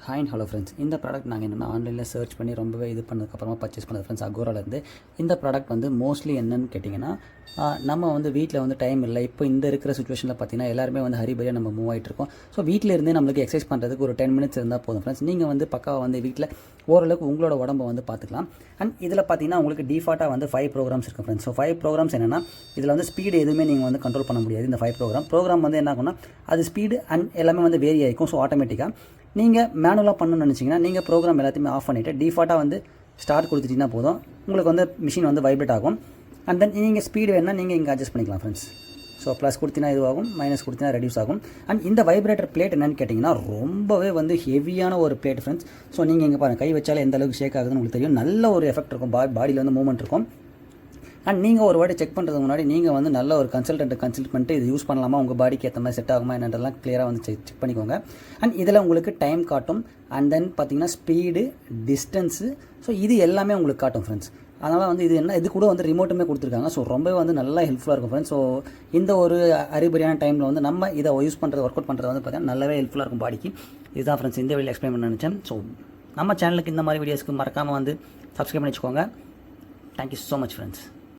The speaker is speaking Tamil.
Hi and hello friends. இந்த ப்ராடக்ட் நாங்கள் என்னென்னா ஆன்லைனில் சர்ச் பண்ணி ரொம்பவே இது பண்ணதுக்கப்புறமா பர்ச்சேஸ் பண்ணது ஃப்ரெண்ட்ஸ். அகோராலேருந்து இந்த ப்ராடக்ட் வந்து மோஸ்ட்லி என்னென்னு கேட்டிங்கன்னா, நம்ம வந்து வீட்டில் வந்து டைம் இல்லை. இப்போ இந்த இருக்கிற சுச்சுவேஷனில் பார்த்தீங்கன்னா எல்லாருமே வந்து ஹரிபரியாக நம்ம மூவ் ஆகிட்டு இருக்கோம். ஸோ வீட்டில் இருந்தே நம்மளுக்கு எக்ஸசைஸ் பண்ணுறதுக்கு ஒரு 10 மினிட்ஸ் இருந்தால் போதும் ஃப்ரெண்ட்ஸ். நீங்கள் வந்து பக்காவாக வந்து வீட்டில் ஓரளவுக்கு உங்களோட உடம்பை வந்து பார்த்துக்கலாம். அண்ட் இதில் பார்த்தீங்கன்னா உங்களுக்கு டிஃபால்ட்டாக வந்து 5 ப்ரோக்ராம்ஸ் இருக்குது ஃப்ரெண்ட்ஸ். ஸோ 5 ப்ரோக்ராம்ஸ் என்னென்னா, இதில் வந்து ஸ்பீடு எதுவுமே நீங்கள் வந்து கண்ட்ரோல் பண்ண முடியாது. இந்த 5 ப்ரோக்ராம் வந்து என்ன ஆகும்னா, அது ஸ்பீடு அண்ட் எல்லாமே வந்து வேரி ஆகிக்கும். ஸோ ஆட்டோமேட்டிக்காக நீங்கள் மேனுவலாக பண்ணணும்னு நினச்சிங்கன்னா நீங்கள் ப்ரோக்ராம் எல்லாத்தையுமே ஆஃப் பண்ணிவிட்டு டிஃபால்ட்டாக வந்து ஸ்டார்ட் கொடுத்துட்டிங்கன்னா போதும். உங்களுக்கு வந்து மிஷின் வந்து வைப்ரேட் ஆகும். அண்ட் தென் நீங்கள் ஸ்பீடு வேணால் நீங்கள் இங்கே அட்ஜஸ்ட் பண்ணிக்கலாம் ஃப்ரெண்ட்ஸ். ஸோ ப்ளஸ் கொடுத்தினா இதுவாகும், மைனஸ் கொடுத்தினா ரெடியூஸ் ஆகும். அண்ட் இந்த வைப்ரேட்டர் பிளேட் என்னென்னு கேட்டிங்கன்னா ரொம்பவே வந்து ஹெவியான ஒரு பிளேட் ஃப்ரெண்ட்ஸ். ஸோ நீங்கள் இங்கே பாருங்கள், கை வச்சாலே எந்த அளவுக்கு ஷேக் ஆகுதுன்னு உங்களுக்கு தெரியும். நல்ல ஒரு எஃபெக்ட் இருக்கும், பாடியில் வந்து மூவ்மெண்ட் இருக்கும். அண்ட் நீங்கள் ஒரு வாட்டி செக் பண்ணுறதுக்கு முன்னாடி நீங்கள் வந்து நல்ல ஒரு கன்சல்ட் பண்ணிட்டு இது யூஸ் பண்ணலாமா, உங்கள் பாடிக்கு ஏற்ற மாதிரி செட் ஆகுமா என்னன்றலாம் கிளியராக வந்து செக் பண்ணிக்கோங்க. அண்ட் இதில் உங்களுக்கு டைம் காட்டும். அண்ட் தென் பார்த்தீங்கன்னா ஸ்பீடு, டிஸ்டன்ஸு, ஸோ இது எல்லாமே உங்களுக்கு காட்டும் ஃப்ரெண்ட்ஸ். அதனால் வந்து இது கூட வந்து ரிமோட்டுமே கொடுத்துருக்காங்க. ஸோ ரொம்பவே வந்து நல்லா ஹெல்ப்ஃபுல்லாக இருக்கும் ஃப்ரெண்ட்ஸ். ஸோ இந்த ஒரு அறிபறியான டைமில் வந்து நம்ம இதை யூஸ் பண்ணுறது, ஒர்க் அவுட் பண்ணுறது வந்து பார்த்தீங்கன்னா நல்லாவே ஹெல்ப்ஃபுல்லாக இருக்கும் பாடிக்கு. இதுதான் ஃப்ரெண்ட்ஸ் இந்த வீடியோ எக்ஸ்பிளைன் பண்ண நினச்சேன். ஸோ நம்ம சேனலுக்கு இந்த மாதிரி வீடியோஸ்க்கு மறக்காமல் வந்து சப்ஸ்கிரைப் பண்ணி வச்சுக்கோங்க. Thank you so much friends.